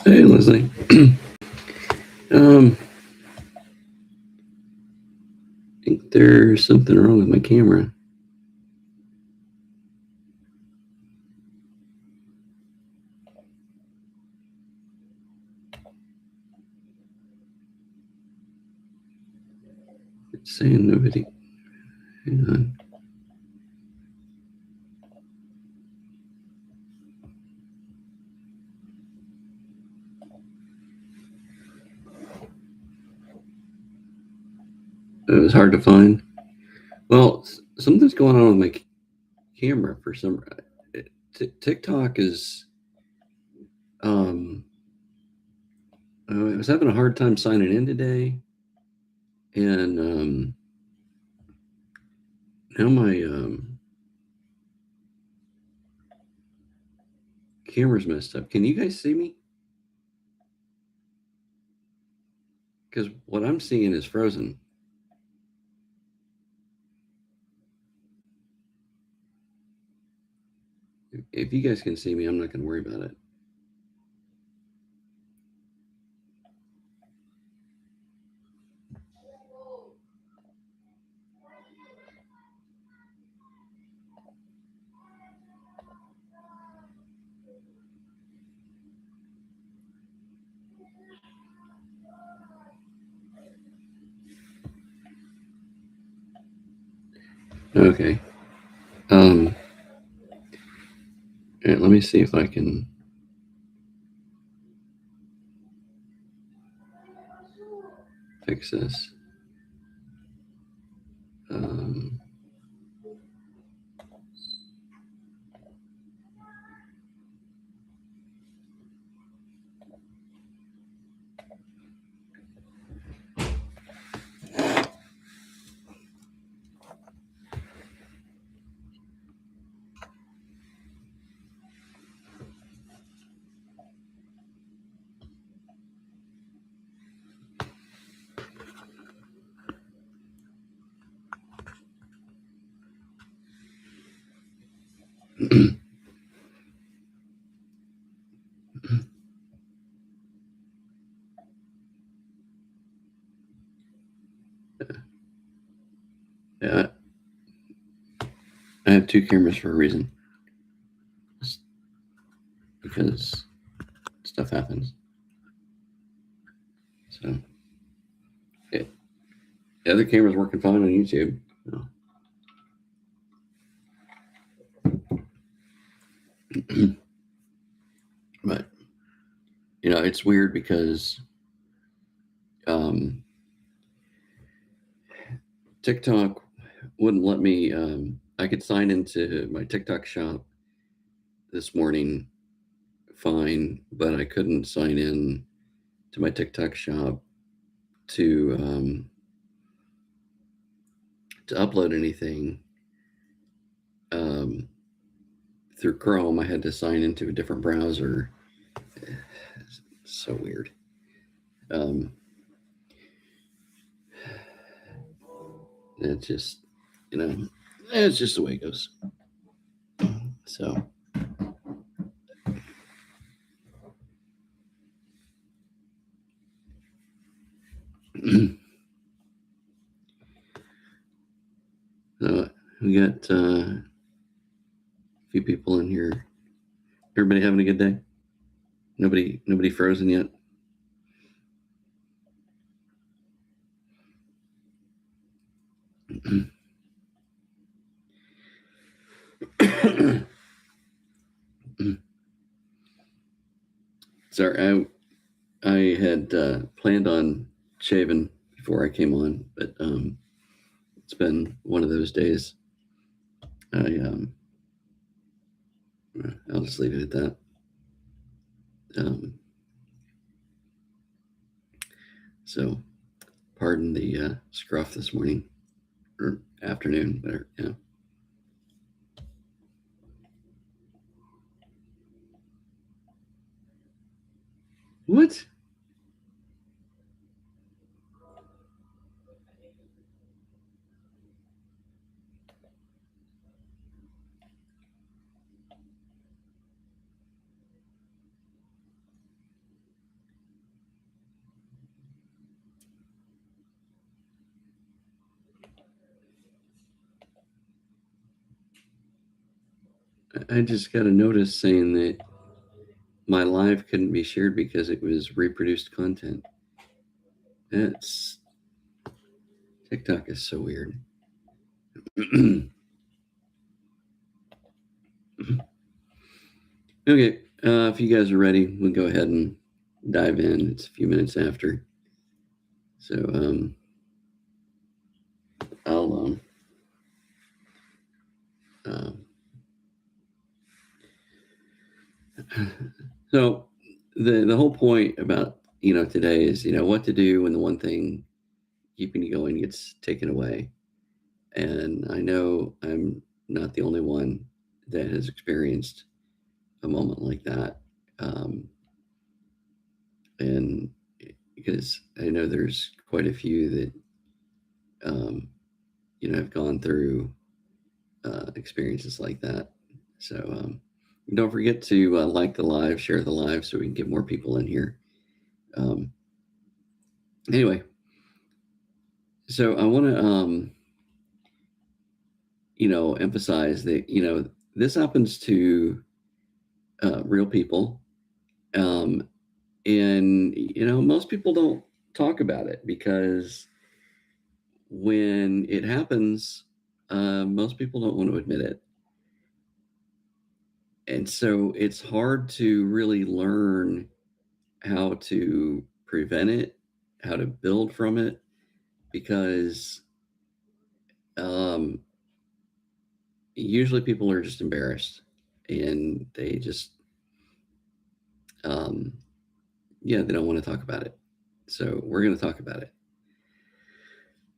Hey, Leslie. I think there's something wrong with my camera. It's saying nobody. Hang on. It was hard to find. Well, something's going on with my camera for some. TikTok is. I was having a hard time signing in today, and now my camera's messed up. Can you guys see me? Because what I'm seeing is frozen. If you guys can see me, I'm not going to worry about it. Okay. All right, let me see if I can fix this. Yeah, I have two cameras for a reason. Just because stuff happens. So, yeah. The other camera's working fine on YouTube. But, it's weird because TikTok wouldn't let me. I could sign into my TikTok shop this morning fine, but I couldn't sign in to my TikTok shop to upload anything through Chrome. I had to sign into a different browser. It's so weird. It's just, it's just the way it goes. So. So we got a few people in here. Everybody having a good day? Nobody frozen yet? Sorry, I had planned on shaving before I came on, but it's been one of those days. I'll just leave it at that. So, pardon the scruff this morning or afternoon, but yeah. What? I just got a notice saying that my live couldn't be shared because it was reproduced content. That's TikTok is so weird. Okay, if you guys are ready, we'll go ahead and dive in. It's a few minutes after, so I'll um, so the whole point about today is what to do when the one thing keeping you going gets taken away. And I know I'm not the only one that has experienced a moment like that. Um, and because I know there's quite a few that, um, have gone through experiences like that. So don't forget to like the live, share the live so we can get more people in here. Um, anyway, so I want to, emphasize that, this happens to real people. Um, and, most people don't talk about it because when it happens, most people don't want to admit it. And so it's hard to really learn how to prevent it, how to build from it, because um, usually people are just embarrassed and they just, um, they don't want to talk about it. So we're going to talk about it.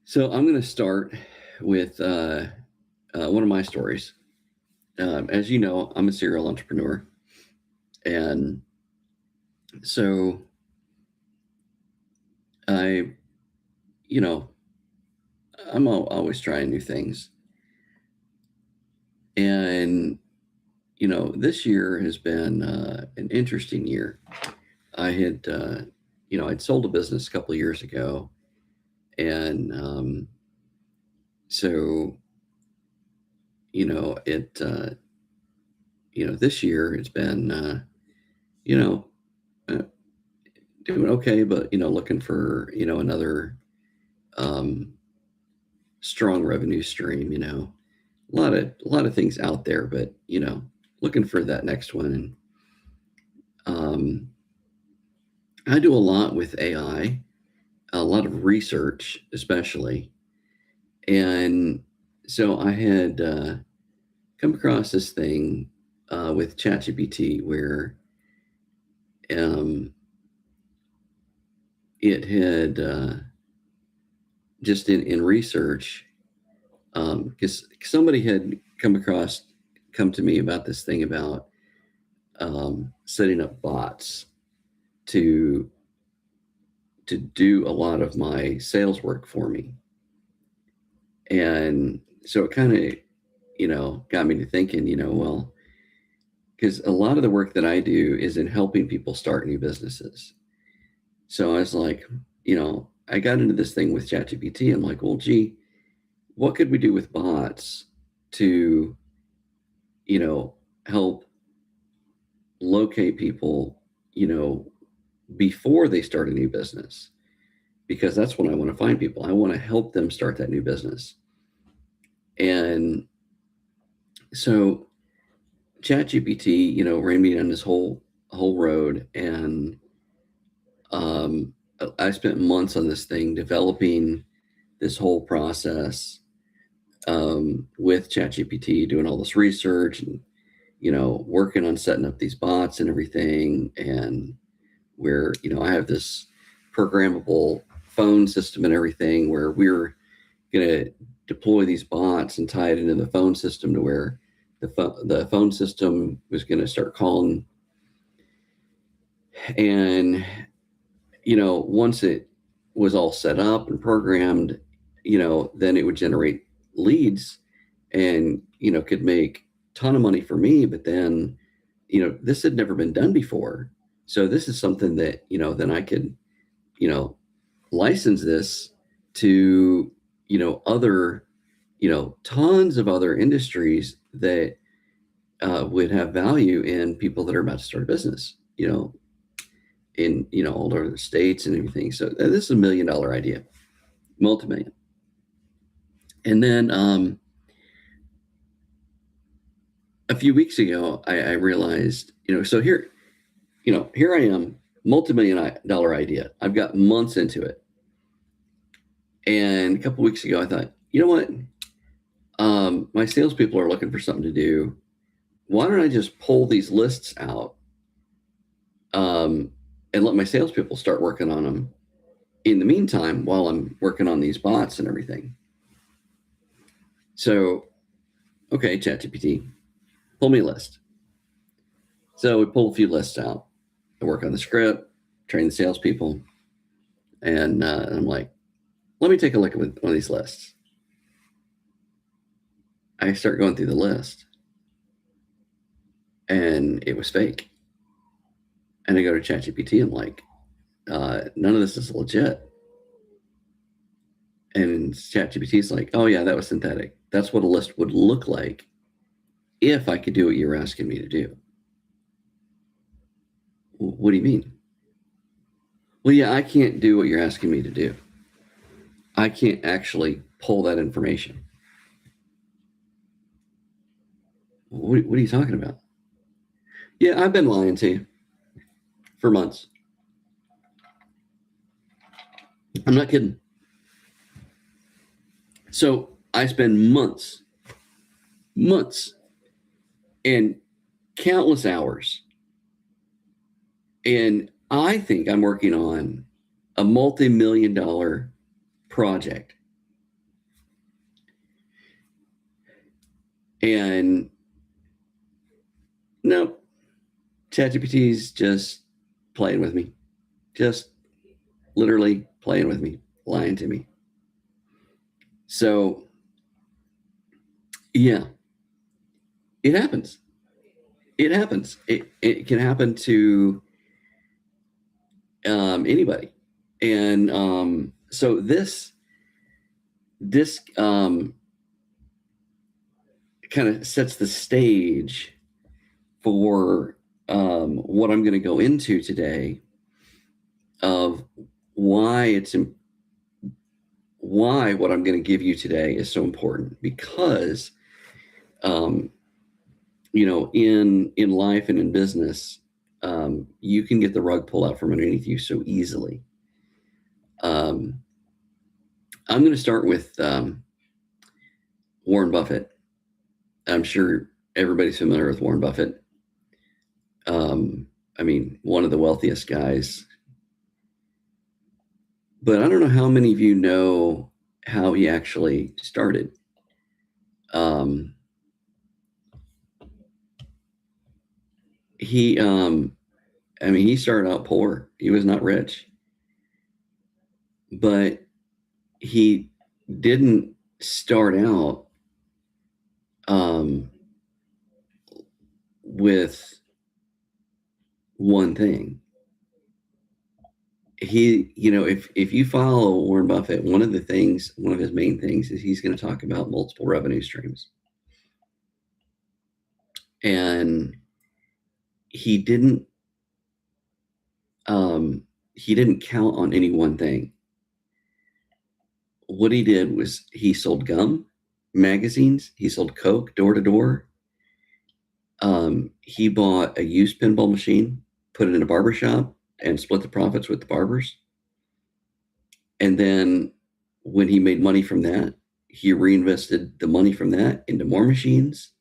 So I'm going to start with one of my stories. As you know, I'm a serial entrepreneur. And so I, you know, I'm always trying new things. And, this year has been an interesting year. I had, I'd sold a business a couple of years ago. And so, this year it's been, you know, uh, doing okay, but, looking for, another um, strong revenue stream, a lot of things out there, but looking for that next one. And I do a lot with AI, a lot of research, especially. And so I had come across this thing with ChatGPT where um, it had just in research, because somebody had come to me about this thing about setting up bots to do a lot of my sales work for me. And so it kind of, got me to thinking, well, because a lot of the work that I do is in helping people start new businesses. So I was like, I got into this thing with ChatGPT. I'm like, well, gee, what could we do with bots to, help locate people, before they start a new business? Because that's when I want to find people. I want to help them start that new business. And so ChatGPT, ran me down this whole road, and I spent months on this thing developing this whole process with ChatGPT, doing all this research and working on setting up these bots and everything. And where I have this programmable phone system and everything, where we're going to deploy these bots and tie it into the phone system to where the phone system was going to start calling. And once it was all set up and programmed, then it would generate leads and could make a ton of money for me. But then this had never been done before, so this is something that then I could license this to other tons of other industries that would have value in people that are about to start a business, in all over the states and everything. So this is $1 million idea, multi-million. And then a few weeks ago, I realized, so here I am, multi-million dollar idea. I've got months into it. And a couple weeks ago, I thought, you know what? My salespeople are looking for something to do. Why don't I just pull these lists out and let my salespeople start working on them in the meantime while I'm working on these bots and everything? So, okay, ChatGPT, pull me a list. So we pull a few lists out. I work on the script, train the salespeople, and I'm like, let me take a look at one of these lists. I start going through the list, and it was fake. And I go to ChatGPT, I'm like, none of this is legit. And ChatGPT is like, oh yeah, that was synthetic. That's what a list would look like if I could do what you're asking me to do. What do you mean? Well, yeah, I can't do what you're asking me to do. I can't actually pull that information. What are you talking about? Yeah, I've been lying to you for months. I'm not kidding. So I spend months, and countless hours. And I think I'm working on a multi-million dollar project. And no, ChatGPT's just playing with me, just literally playing with me, lying to me. So, yeah, it happens. It happens. It can happen to anybody. And so this kind of sets the stage for what I'm going to go into today, of why what I'm going to give you today is so important. Because in life and in business, you can get the rug pulled out from underneath you so easily. I'm going to start with Warren Buffett. I'm sure everybody's familiar with Warren Buffett. One of the wealthiest guys. But I don't know how many of you know how he actually started. He started out poor. He was not rich. But he didn't start out with one thing. If you follow Warren Buffett, one of his main things is he's going to talk about multiple revenue streams. And he didn't count on any one thing. What he did was he sold gum, magazines, he sold Coke door to door. He bought a used pinball machine, put it in a barber shop, and split the profits with the barbers. And then when he made money from that, he reinvested the money from that into more machines,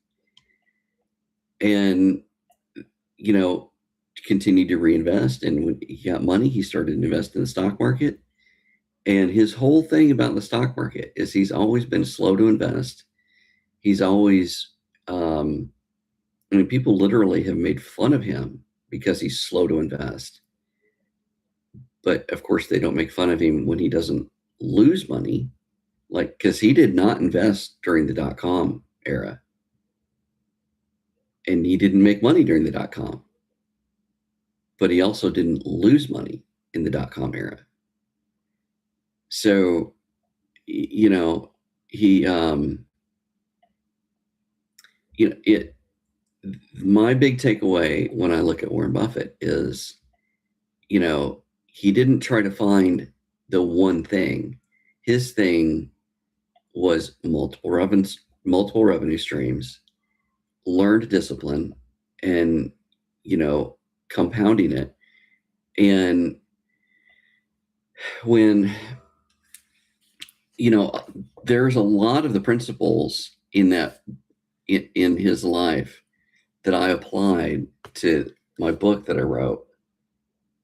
and continued to reinvest. And when he got money, he started to invest in the stock market. And his whole thing about the stock market is he's always been slow to invest. He's always, people literally have made fun of him because he's slow to invest. But of course, they don't make fun of him when he doesn't lose money, because he did not invest during the dot-com era. And he didn't make money during the dot-com. But he also didn't lose money in the dot-com era. So, he, my big takeaway when I look at Warren Buffett is, he didn't try to find the one thing. His thing was multiple revenue streams, learned discipline, and you know compounding it. And when there's a lot of the principles in his life that I applied to my book that I wrote,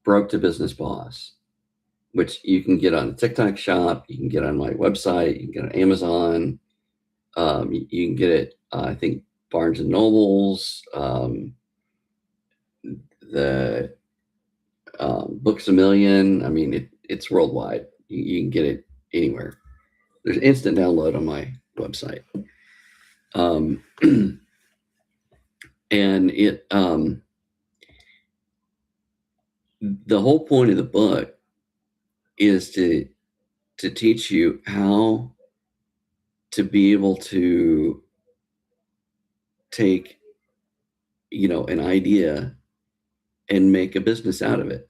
Broke to Business Boss, which you can get on TikTok Shop, you can get on my website, you can get on Amazon, you can get it, I think, Barnes and Nobles, the Books a Million. I mean, it's worldwide. You can get it anywhere. There's instant download on my website. And the whole point of the book is to teach you how to be able to take an idea and make a business out of it.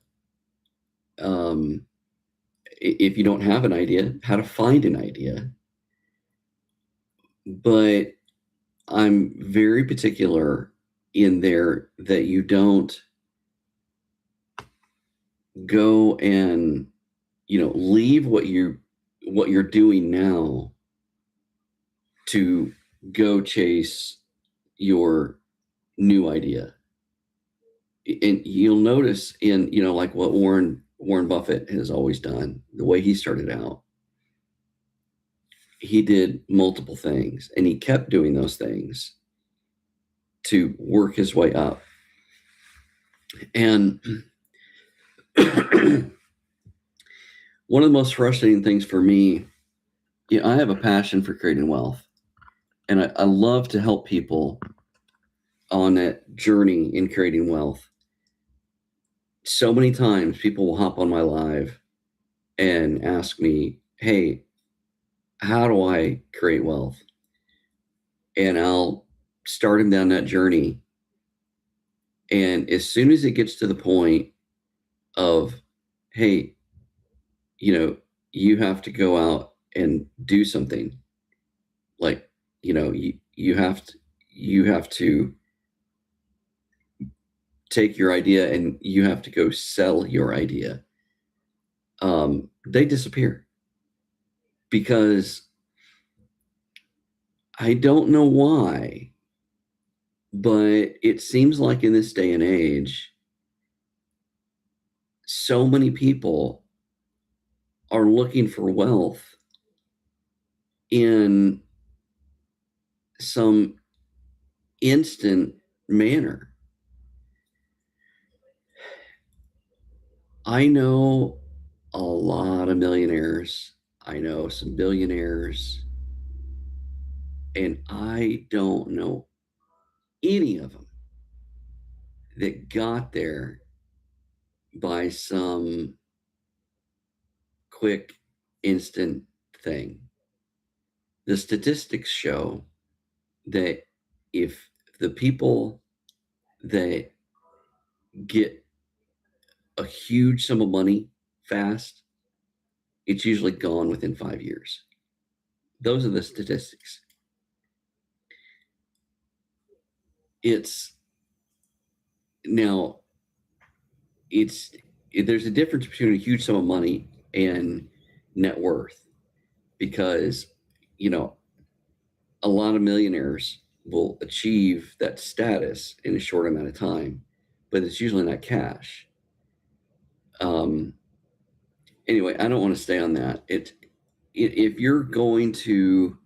If you don't have an idea, how to find an idea. But I'm very particular in there that you don't go and leave what you're doing now to go chase your new idea. And you'll notice in like what Warren Buffett has always done, the way he started out, he did multiple things and he kept doing those things to work his way up. And one of the most frustrating things for me, I have a passion for creating wealth, and I love to help people on that journey in creating wealth. So many times people will hop on my live and ask me, hey, how do I create wealth? And I'll start them down that journey. And as soon as it gets to the point of, hey, you have to go out and do something, like, you have to take your idea and you have to go sell your idea. They disappear, because I don't know why, but it seems like in this day and age, so many people are looking for wealth in some instant manner. I know a lot of millionaires. I know some billionaires, and I don't know any of them that got there by some quick, instant thing. The statistics show that if the people that get a huge sum of money fast, it's usually gone within 5 years. Those are the statistics. There's a difference between a huge sum of money and net worth, because a lot of millionaires will achieve that status in a short amount of time, but it's usually not cash. Anyway, I don't want to stay on that. If you're going to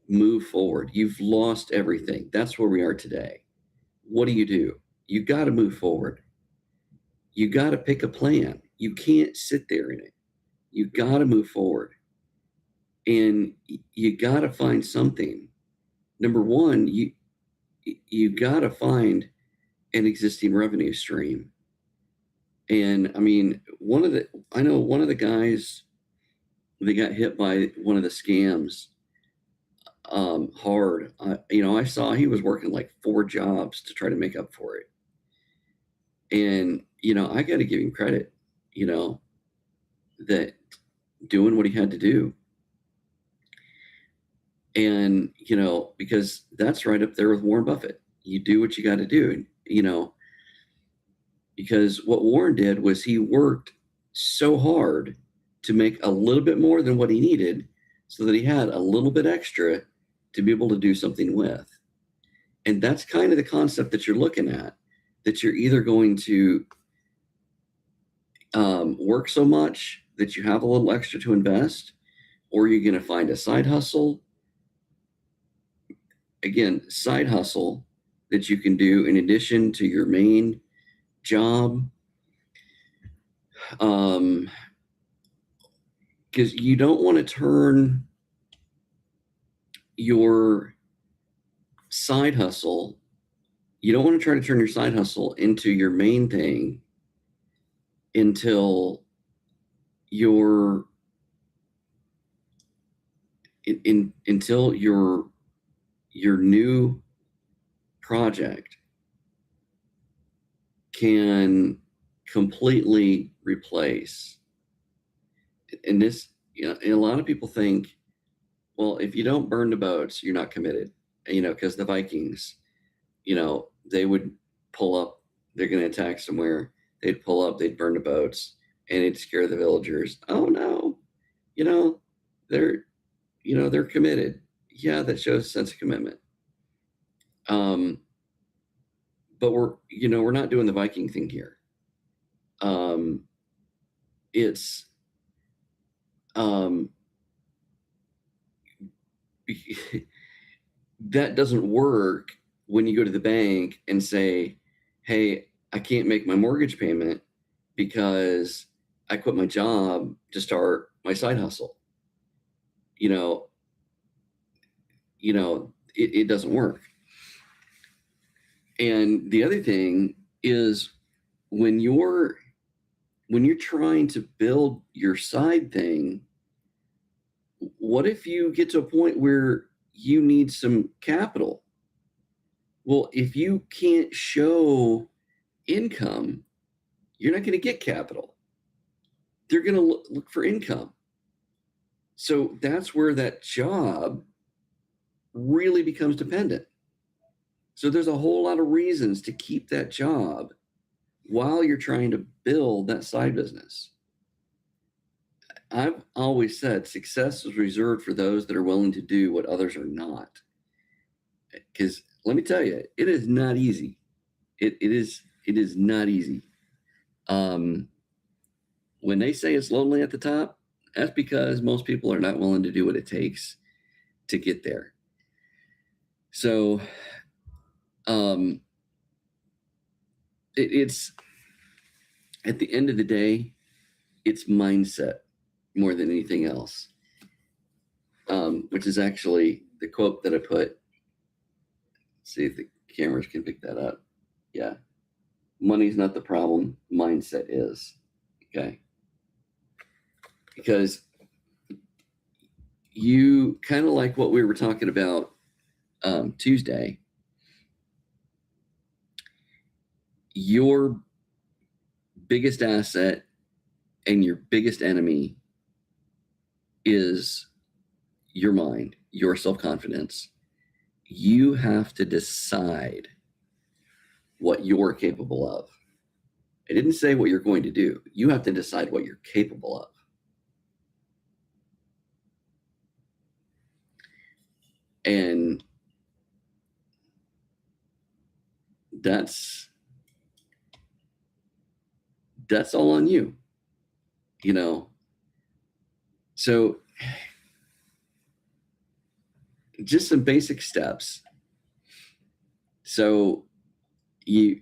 move forward, you've lost everything. That's where we are today. What do? You got to move forward. You got to pick a plan. You can't sit there in it. You got to move forward. And you got to find something. Number one, you got to find an existing revenue stream. And I mean, I know one of the guys that got hit by one of the scams, hard. I saw he was working like 4 jobs to try to make up for it. And, I got to give him credit, you know, that doing what he had to do. And, because that's right up there with Warren Buffett. You do what you got to do, because what Warren did was he worked so hard to make a little bit more than what he needed so that he had a little bit extra to be able to do something with. And that's kind of the concept that you're looking at, that you're either going to work so much that you have a little extra to invest, or you're going to find a side hustle. Again, side hustle that you can do in addition to your main job. Because you don't want to turn your side hustle, you don't want to try to turn your side hustle into your main thing until until your new project can completely replace. And this, and a lot of people think, well, if you don't burn the boats, you're not committed. Because the Vikings, they would pull up, they're going to attack somewhere, they'd pull up, they'd burn the boats, and it'd scare the villagers. Oh no, they're committed. Yeah, that shows a sense of commitment. But we're not doing the Viking thing here. It's that doesn't work when you go to the bank and say, hey, I can't make my mortgage payment because I quit my job to start my side hustle. It doesn't work. And the other thing is when you're trying to build your side thing, what if you get to a point where you need some capital? Well, if you can't show income, you're not going to get capital. They're going to look for income. So that's where that job really becomes dependent. So there's a whole lot of reasons to keep that job while you're trying to build that side business. I've always said success is reserved for those that are willing to do what others are not. Because let me tell you, it is not easy. It is not easy. When they say it's lonely at the top, that's because most people are not willing to do what it takes to get there. So, it's at the end of the day, it's mindset more than anything else. Which is actually the quote that I put. Let's see if the cameras can pick that up. Yeah. Money's not the problem. Mindset is. Okay. Because you kind of like what we were talking about Tuesday, your biggest asset and your biggest enemy is your mind, your self-confidence. You have to decide what you're capable of. I didn't say what you're going to do. You have to decide what you're capable of. And that's all on you, So just some basic steps. So to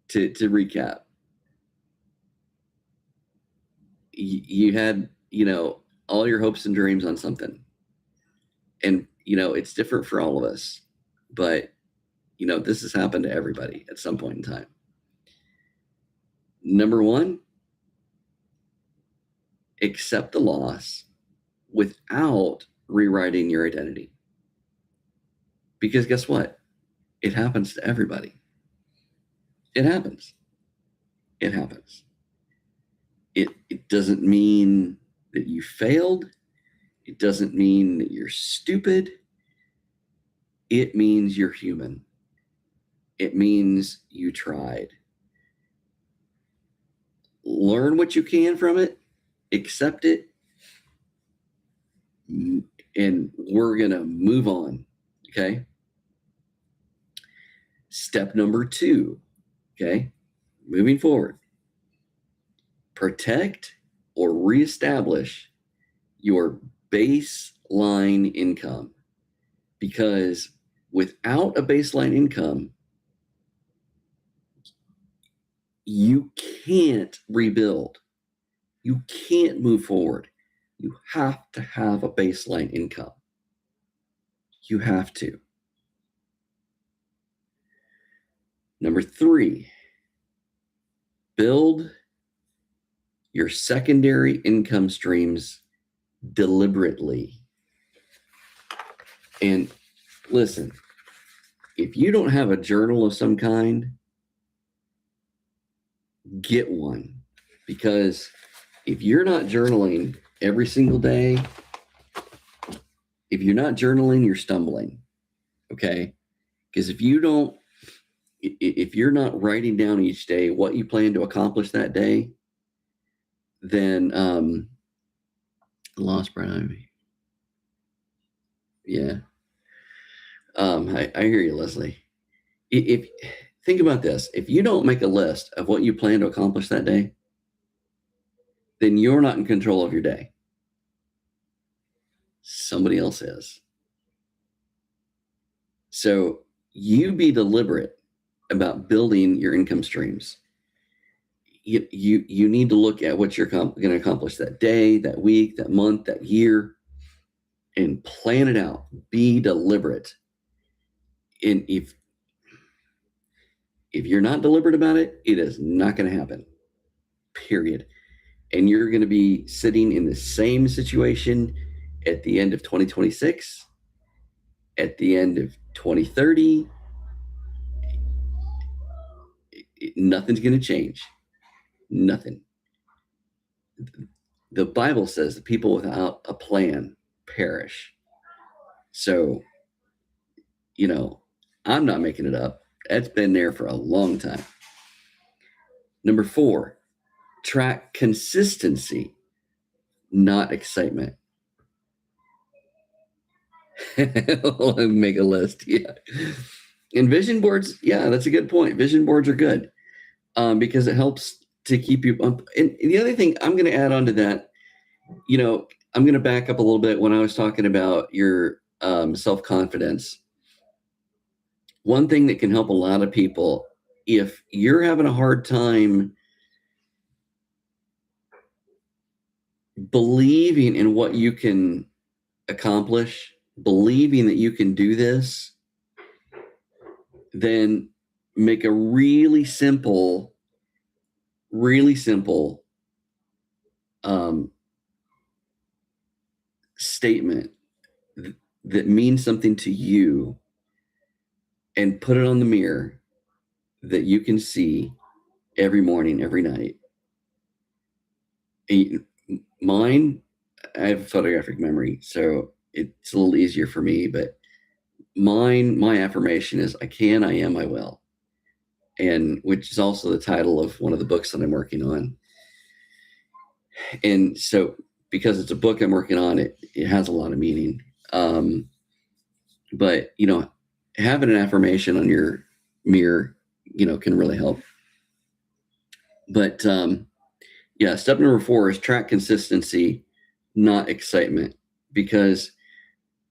recap, you had, all your hopes and dreams on something. And, it's different for all of us, but, this has happened to everybody at some point in time. Number one, accept the loss without rewriting your identity. Because guess what? It happens to everybody. It happens. It happens. It doesn't mean that you failed. It doesn't mean that you're stupid. It means you're human. It means you tried. Learn what you can from it, accept it, and we're going to move on. Okay. Step number 2. Okay. Moving forward. Protect or reestablish your baseline income, because without a baseline income, you can't rebuild. You can't move forward. You have to have a baseline income. You have to. Number 3, build your secondary income streams deliberately. And listen, if you don't have a journal of some kind, get one. Because if you're not journaling every single day, if you're not journaling, you're stumbling. Okay? Because if you're not writing down each day what you plan to accomplish that day, then lost Brian Ivy. Yeah. I hear you, Leslie. If think about this, if you don't make a list of what you plan to accomplish that day, then you're not in control of your day. Somebody else is. So you be deliberate about building your income streams. You need to look at what you're going to accomplish that day, that week, that month, that year, and plan it out. Be deliberate. And if you're not deliberate about it, it is not going to happen. Period. And you're going to be sitting in the same situation at the end of 2026, at the end of 2030. Nothing's going to change. Nothing. The Bible says the people without a plan perish. So, I'm not making it up. That's been there for a long time. Number 4, track consistency, not excitement. Make a list. Yeah. And vision boards, yeah, that's a good point. Vision boards are good because it helps to keep you up. And the other thing I'm going to add on to that, I'm going to back up a little bit when I was talking about your self-confidence. One thing that can help a lot of people, if you're having a hard time believing in what you can accomplish, believing that you can do this, then make a really simple statement that means something to you, and put it on the mirror that you can see every morning, every night. Mine, I have photographic memory, so it's a little easier for me, but my affirmation is I can, I am, I will. And which is also the title of one of the books that I'm working on. And so because it's a book I'm working on, it has a lot of meaning. But having an affirmation on your mirror, can really help. But step number 4 is track consistency, not excitement, because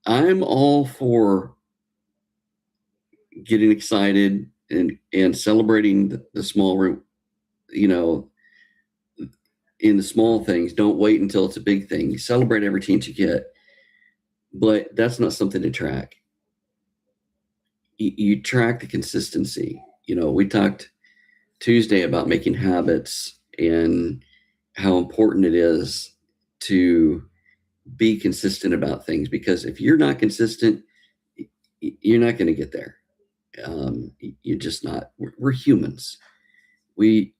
I'm all for getting excited and celebrating the small, in the small things. Don't wait until it's a big thing. Celebrate every chance you get, but that's not something to track. You track the consistency. We talked Tuesday about making habits and how important it is to be consistent about things, because if you're not consistent, you're not going to get there. You're just not. We're humans. We're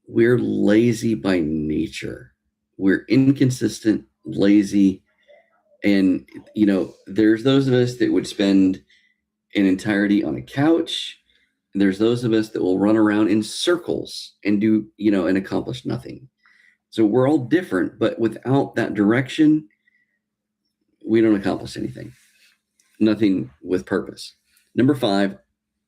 lazy by nature. We're inconsistent, lazy, and there's those of us that would spend an entirety on a couch. And there's those of us that will run around in circles and do and accomplish nothing. So we're all different, but without that direction, we don't accomplish anything. Nothing with purpose. Number 5,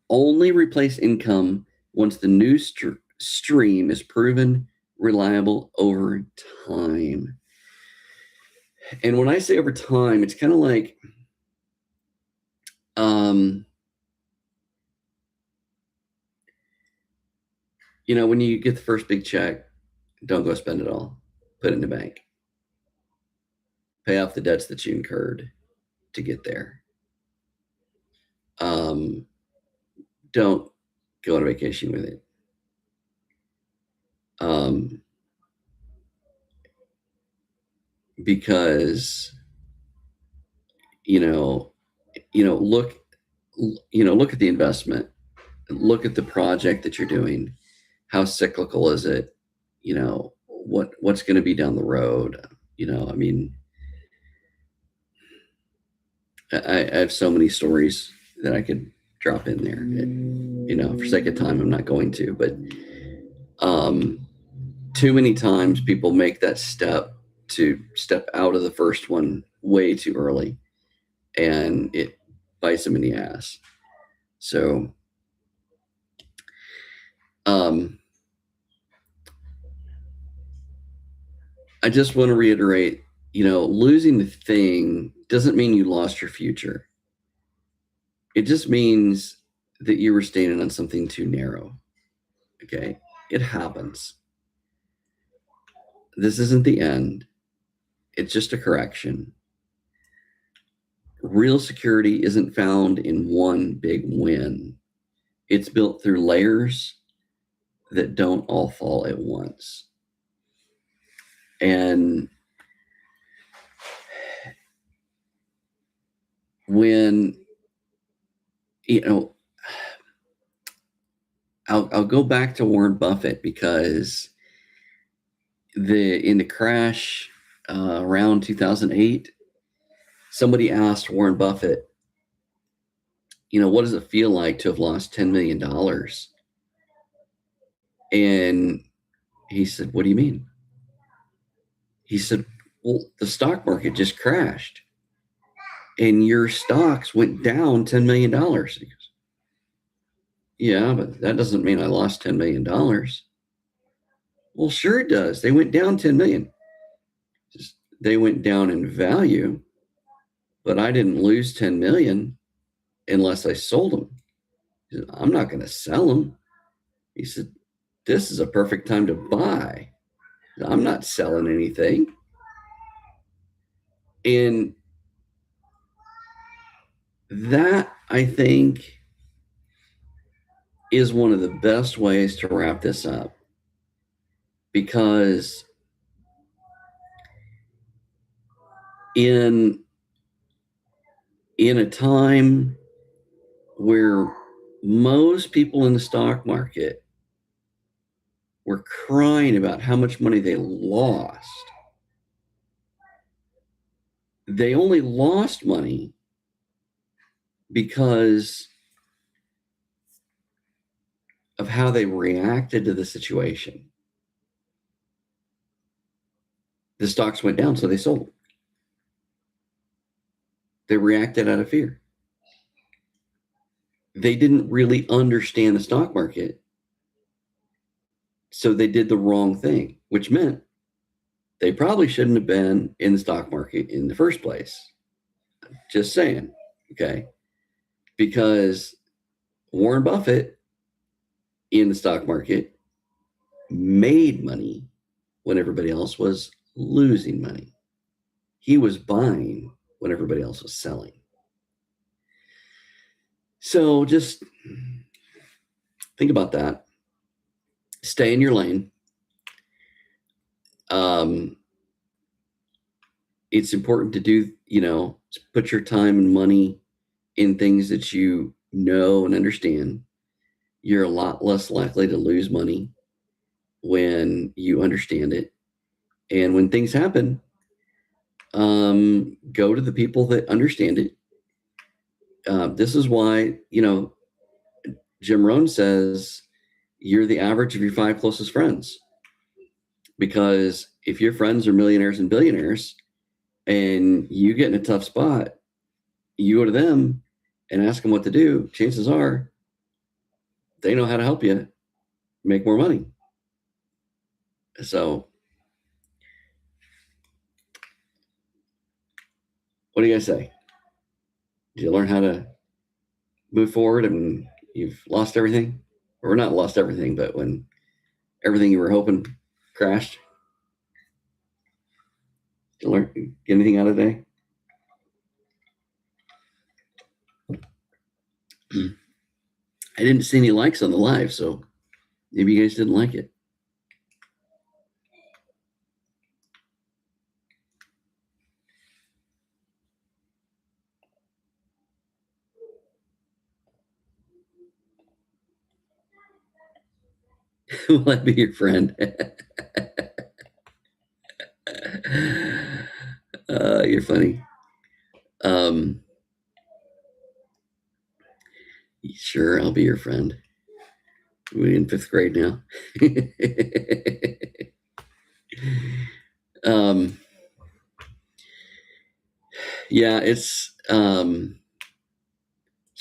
only replace income once the new stream is proven reliable over time. And when I say over time, it's kind of like, when you get the first big check, don't go spend it all. Put it in the bank. Pay off the debts that you incurred to get there. Don't go on a vacation with it. Because look at the investment, look at the project that you're doing. How cyclical is it? What's going to be down the road? I mean, I have so many stories that I could drop in there. For sake of time, I'm not going to, but too many times people make that step out of the first one way too early, and it bites them in the ass. So, I just want to reiterate, losing the thing doesn't mean you lost your future. It just means that you were standing on something too narrow. Okay? It happens. This isn't the end. It's just a correction. Real security isn't found in one big win. It's built through layers that don't all fall at once. And when, I'll go back to Warren Buffett, because in the crash around 2008, somebody asked Warren Buffett, what does it feel like to have lost $10 million? And he said, what do you mean? He said, well, the stock market just crashed and your stocks went down $10 million. He goes, yeah, but that doesn't mean I lost $10 million. Well, sure it does. They went down 10 million. They went down in value, but I didn't lose 10 million unless I sold them. He said, I'm not going to sell them. He said, this is a perfect time to buy. I'm not selling anything. And that, I think, is one of the best ways to wrap this up, because in a time where most people in the stock market were crying about how much money they lost, they only lost money because of how they reacted to the situation. The stocks went down, so they sold. They reacted out of fear. They didn't really understand the stock market, so they did the wrong thing, which meant they probably shouldn't have been in the stock market in the first place. Just saying, okay? Because Warren Buffett in the stock market made money when everybody else was losing money. He was buying when everybody else was selling. So just think about that. Stay in your lane. it's important to do, put your time and money in things that you know and understand. You're a lot less likely to lose money when you understand it. And when things happen, go to the people that understand it. This is why, Jim Rohn says you're the average of your 5 closest friends. Because if your friends are millionaires and billionaires and you get in a tough spot, you go to them and ask them what to do, chances are they know how to help you make more money. So, what do you guys say? Did you learn how to move forward and you've lost everything? Or not lost everything, but when everything you were hoping crashed? Did you learn, get anything out of the day? I didn't see any likes on the live, so maybe you guys didn't like it. Will I be your friend? You're funny. Sure, I'll be your friend. We're in 5th grade now. Yeah, it's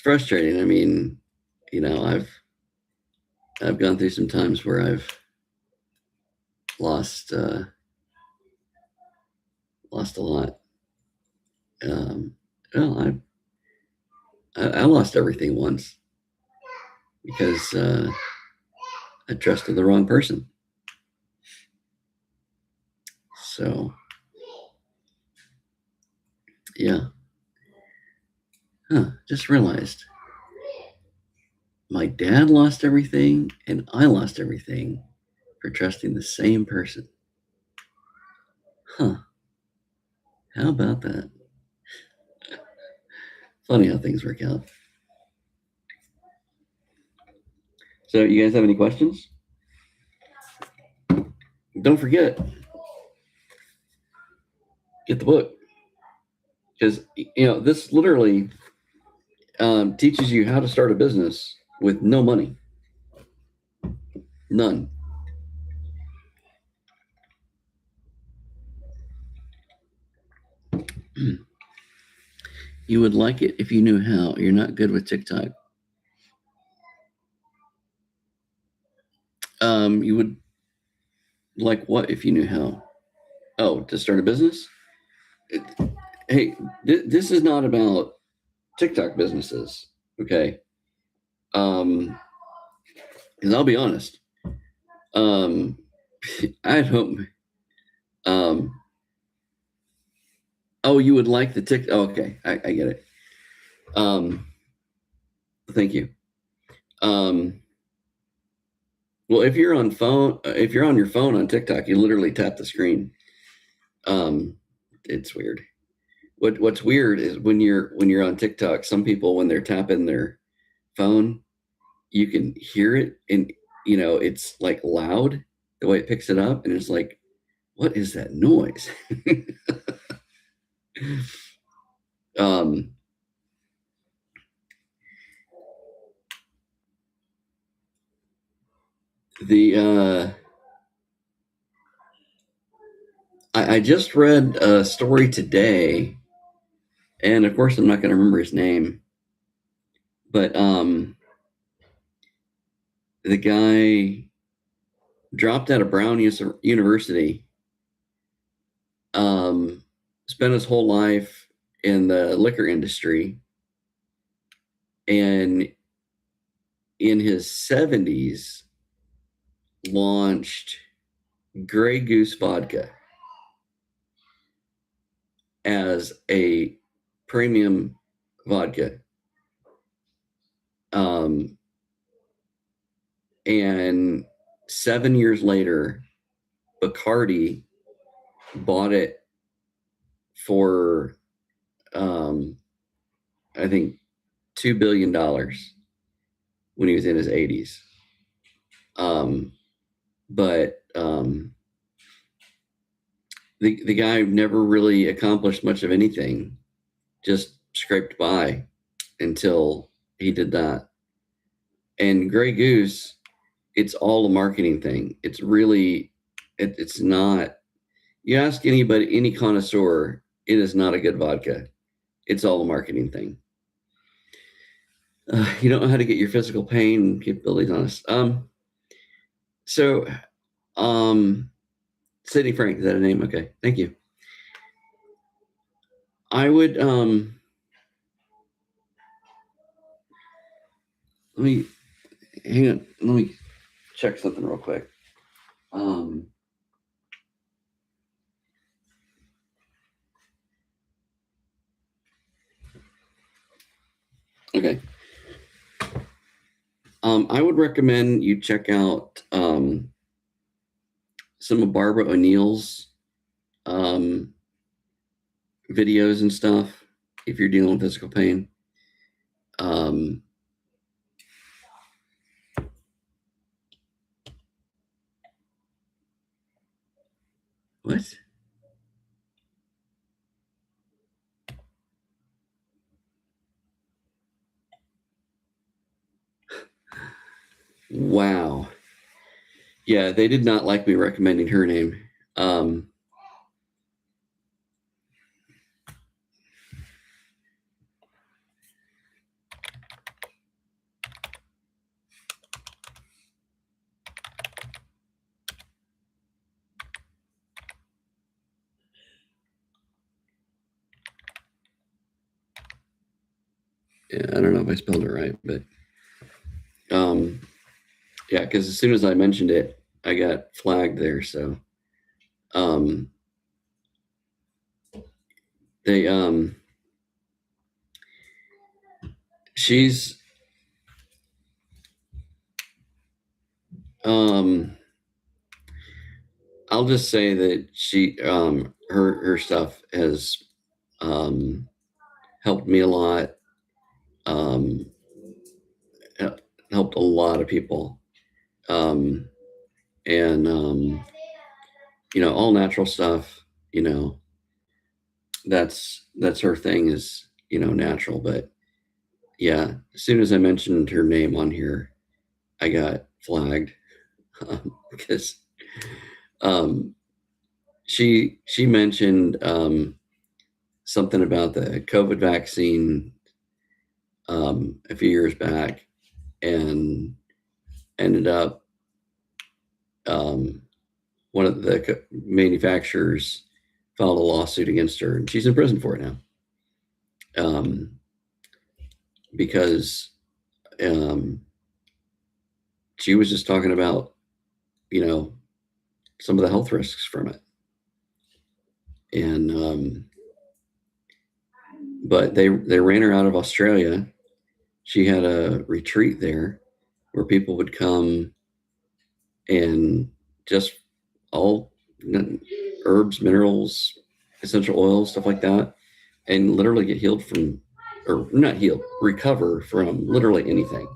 frustrating. I mean, I've gone through some times where I've lost lost a lot. Well, I lost everything once because I trusted the wrong person. So, yeah. Just realized my dad lost everything and I lost everything for trusting the same person. Huh. How about that? Funny how things work out. So, you guys have any questions? Don't forget, get the book. Because, this literally teaches you how to start a business with no money. None. You would like it if you knew how. You're not good with TikTok. You would like what if you knew how? Oh, to start a business? Hey, this is not about TikTok businesses, okay? Because I'll be honest, I don't. Oh, you would like the TikTok? Oh, okay, I get it. Thank you. Well, if you're on your phone on TikTok, you literally tap the screen. It's weird. What's weird is when you're on TikTok, some people when they're tapping their phone, you can hear it and it's like loud the way it picks it up, and it's like, what is that noise? The I just read a story today, and of course I'm not going to remember his name, but the guy dropped out of Brown University, spent his whole life in the liquor industry, and in his 70s launched Grey Goose Vodka as a premium vodka. And 7 years later, Bacardi bought it for I think $2 billion when he was in his 80s. But the guy never really accomplished much of anything, just scraped by until he did that. And Grey Goose, it's all a marketing thing. It's really, it's not. You ask anybody, any connoisseur, it is not a good vodka. It's all a marketing thing. You don't know how to get your physical pain capabilities honest. So, Sidney Frank, is that a name? Okay, thank you. I would, let me, hang on, let me check something real quick. Okay. I would recommend you check out some of Barbara O'Neill's videos and stuff if you're dealing with physical pain. What? Wow. Yeah, they did not like me recommending her name. Yeah, I don't know if I spelled it right, but yeah, because as soon as I mentioned it, I got flagged there. So they she's I'll just say that she her stuff has helped me a lot. Helped a lot of people. And all natural stuff, that's her thing is, natural. But yeah, as soon as I mentioned her name on here, I got flagged because she mentioned something about the COVID vaccine a few years back, and ended up one of the manufacturers filed a lawsuit against her, and she's in prison for it now. Because she was just talking about, some of the health risks from it. And but they ran her out of Australia. She had a retreat there where people would come and just all herbs, minerals, essential oils, stuff like that, and literally get healed from, or not healed, recover from literally anything.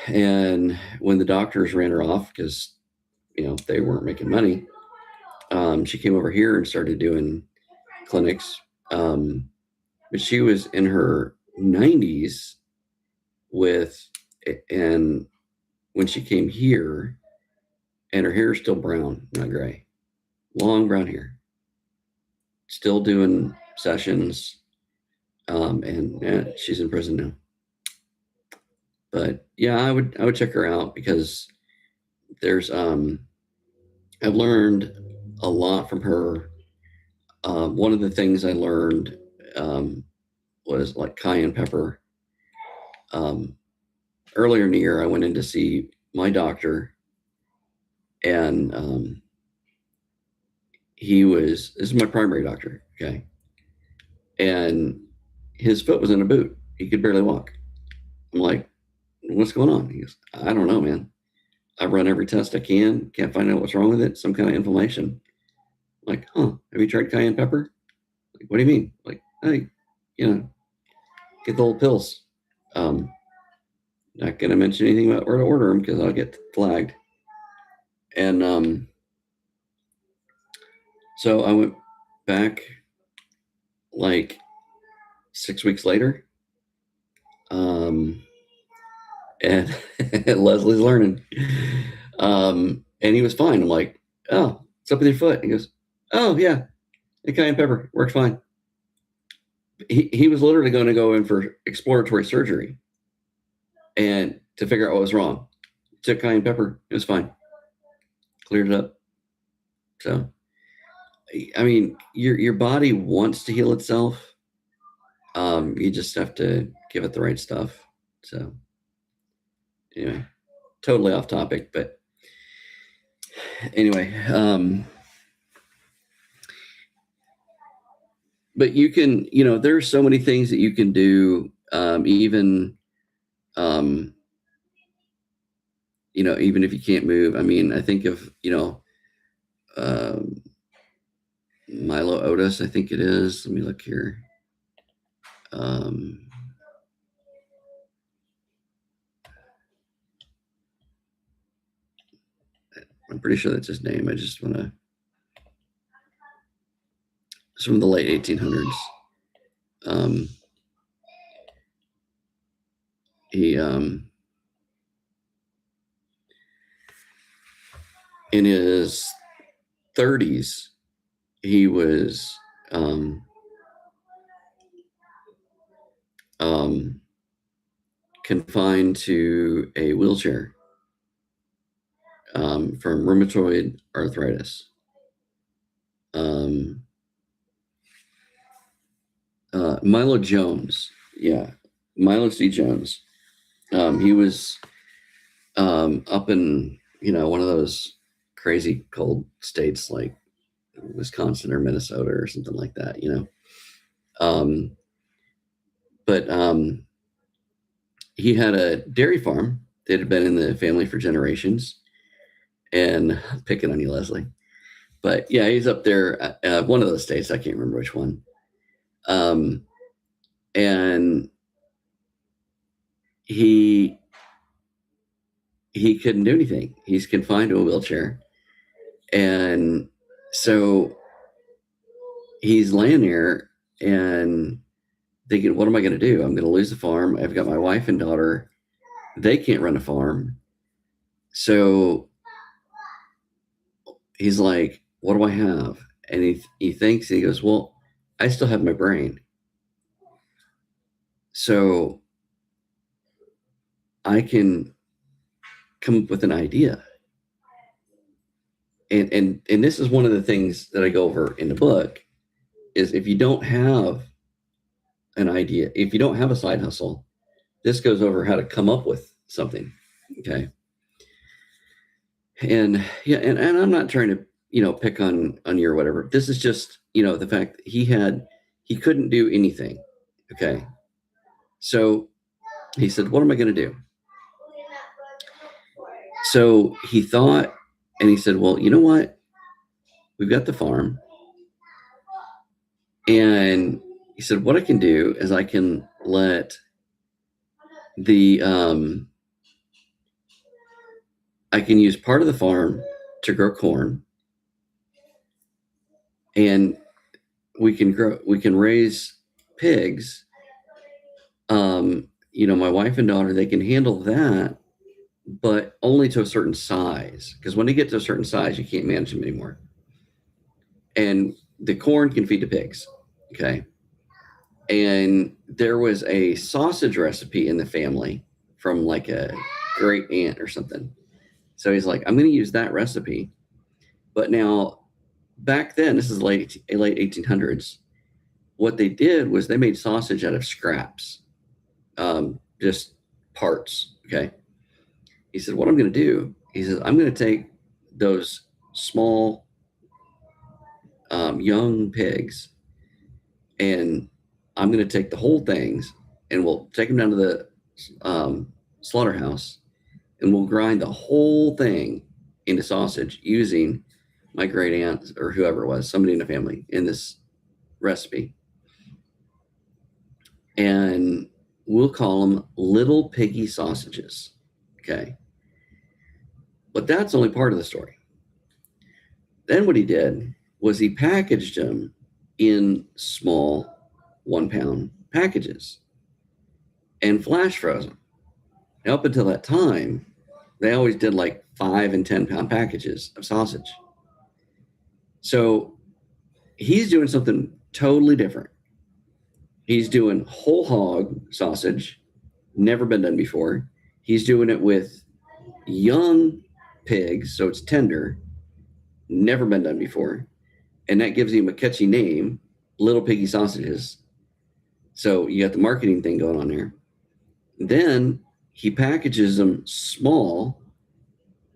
And when the doctors ran her off because, they weren't making money, she came over here and started doing clinics. But she was in her 90s and when she came here, and her hair is still brown, not gray, long brown hair, still doing sessions. And she's in prison now. But yeah, I would check her out because there's I've learned a lot from her. One of the things I learned was like cayenne pepper. Earlier in the year, I went in to see my doctor, and this is my primary doctor, okay? And his foot was in a boot. He could barely walk. I'm like, what's going on? He goes, I don't know, man. I've run every test I can't find out what's wrong with it. Some kind of inflammation. Like, huh, have you tried cayenne pepper? Like, what do you mean? Like, hey, get the little pills. Not going to mention anything about where to order them because I'll get flagged. And so I went back like 6 weeks later. And Leslie's learning. And he was fine. I'm like, oh, what's up with your foot? He goes, oh, yeah, the cayenne pepper works fine. He was literally going to go in for exploratory surgery and to figure out what was wrong. Took cayenne pepper. It was fine. Cleared it up. So, I mean, your body wants to heal itself. You just have to give it the right stuff. So, anyway, totally off topic, but anyway, but you can, there's so many things that you can do, even even if you can't move. I mean, I think of, Milo Otis, I think it is. Let me look here. I'm pretty sure that's his name. I just want to. It's from the late 1800s. He in his 30s, he was confined to a wheelchair from rheumatoid arthritis. Milo Jones, yeah, Milo C. Jones. He was up in one of those crazy cold states like Wisconsin or Minnesota or something like that, but he had a dairy farm that had been in the family for generations. And I'm picking on you, Leslie, but yeah, he's up there, one of those states. I can't remember which one. And he couldn't do anything. He's confined to a wheelchair. And so he's laying there and thinking, what am I going to do? I'm going to lose the farm. I've got my wife and daughter. They can't run a farm. So he's like, what do I have? And he thinks, he goes, well, I still have my brain. So I can come up with an idea. And this is one of the things that I go over in the book is if you don't have an idea, if you don't have a side hustle, this goes over how to come up with something. Okay. And yeah, and I'm not trying to, pick on you or whatever. This is just, the fact that he couldn't do anything. Okay. So he said, what am I going to do? So he thought, and he said, well, you know what? We've got the farm. And he said, what I can do is I can let I can use part of the farm to grow corn, and we can raise pigs. My wife and daughter, they can handle that, but only to a certain size. Because when they get to a certain size, you can't manage them anymore. And the corn can feed the pigs. Okay. And there was a sausage recipe in the family from like a great aunt or something. So he's like, I'm going to use that recipe. But now, back then, this is late 1800s. What they did was they made sausage out of scraps, just parts. Okay. He said, what I'm going to do, he says, I'm going to take those small, young pigs, and I'm going to take the whole things, and we'll take them down to the slaughterhouse, and we'll grind the whole thing into sausage using my great aunt or whoever it was, somebody in the family in this recipe. And we'll call them little piggy sausages. Okay. But that's only part of the story. Then what he did was he packaged them in small 1-pound packages and flash froze them. Now, up until that time, they always did like 5 and 10-pound packages of sausage. So he's doing something totally different. He's doing whole hog sausage, never been done before. He's doing it with young pigs, so it's tender, never been done before. And that gives him a catchy name, Little Piggy Sausages. So you got the marketing thing going on there. Then he packages them small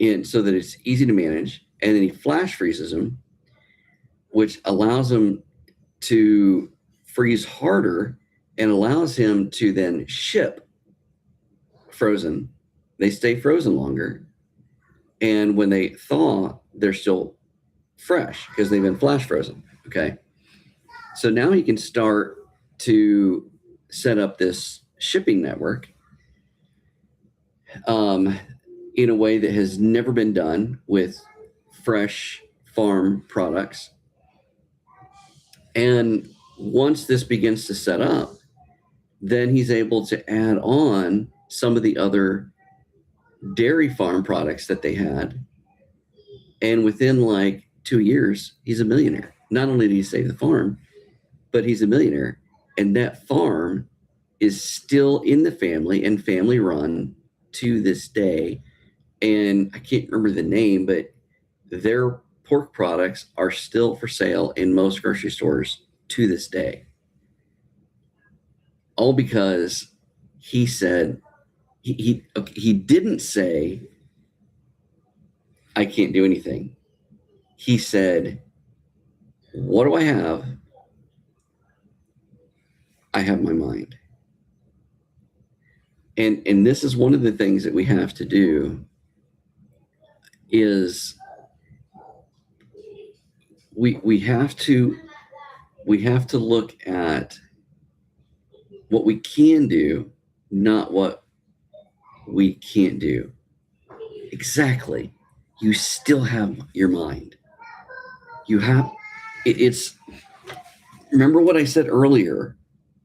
in so that it's easy to manage, and then he flash freezes them, which allows them to freeze harder and allows him to then ship frozen. They stay frozen longer, and when they thaw, they're still fresh because they've been flash frozen. Okay, so now he can start to set up this shipping network in a way that has never been done with fresh farm products. And once this begins to set up, then he's able to add on some of the other dairy farm products that they had. And within like 2 years, he's a millionaire. Not only did he save the farm, but he's a millionaire. And that farm is still in the family and family run to this day. And I can't remember the name, but their pork products are still for sale in most grocery stores to this day. All because he said, he didn't say, I can't do anything. He said, what do I have? I have my mind. And this is one of the things that we have to do is we have to look at what we can do, not what we can't do. Exactly. You still have your mind. You have it's remember what I said earlier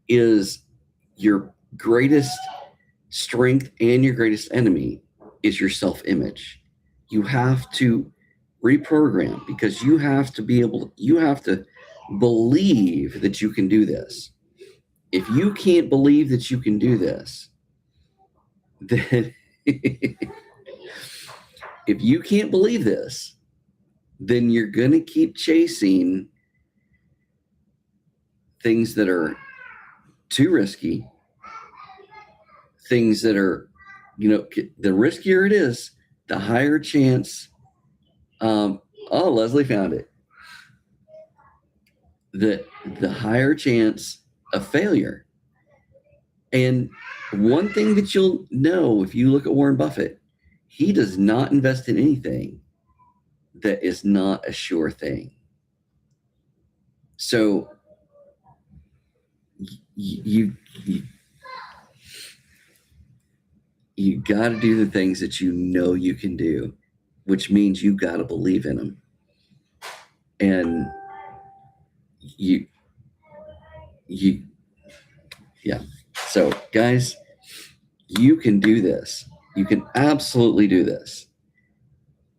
is your greatest strength and your greatest enemy is your self-image. You have to reprogram because you have to believe that you can do this. If you can't believe that you can do this, then if you can't believe this, then you're going to keep chasing things that are too risky, things that are, the riskier it is, the higher chance. Leslie found it. The higher chance of failure. And one thing that you'll know if you look at Warren Buffett, he does not invest in anything that is not a sure thing. So you got to do the things that you know you can do, which means you got to believe in them. And yeah. So guys, you can do this. You can absolutely do this.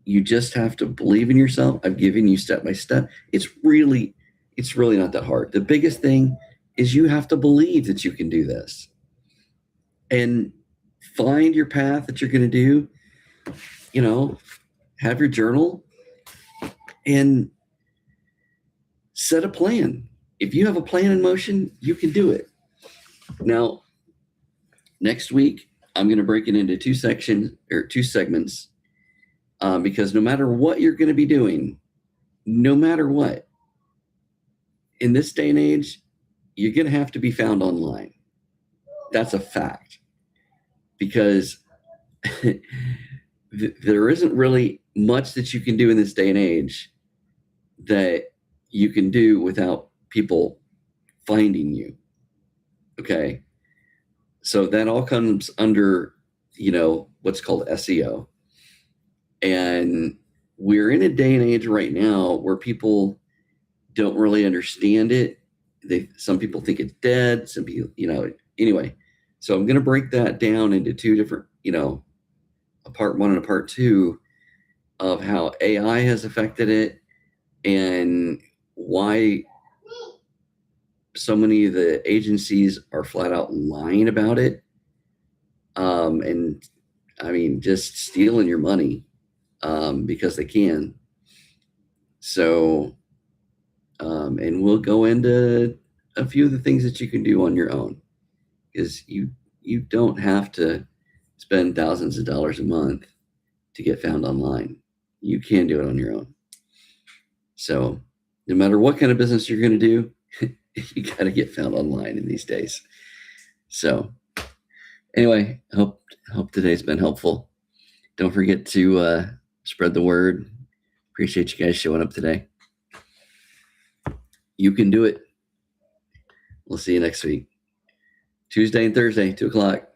You just have to believe in yourself. I've given you step by step. It's really not that hard. The biggest thing is you have to believe that you can do this and find your path that you're going to do, have your journal and set a plan. If you have a plan in motion, you can do it. Now, next week, I'm going to break it into 2 segments because no matter what you're going to be doing, no matter what, in this day and age, you're going to have to be found online. That's a fact because there isn't really much that you can do in this day and age that you can do without people finding you. Okay. So that all comes under, what's called SEO. And we're in a day and age right now where people don't really understand it. Some people think it's dead. Some people, anyway. So I'm going to break that down into two different, a part one and a part two of how AI has affected it and why so many of the agencies are flat out lying about it. And I mean, just stealing your money because they can. So, and we'll go into a few of the things that you can do on your own, because you don't have to spend thousands of dollars a month to get found online. You can do it on your own. So no matter what kind of business you're going to do, you got to get found online in these days. So anyway, hope today's been helpful. Don't forget to spread the word. Appreciate you guys showing up today. You can do it. We'll see you next week. Tuesday and Thursday, 2:00.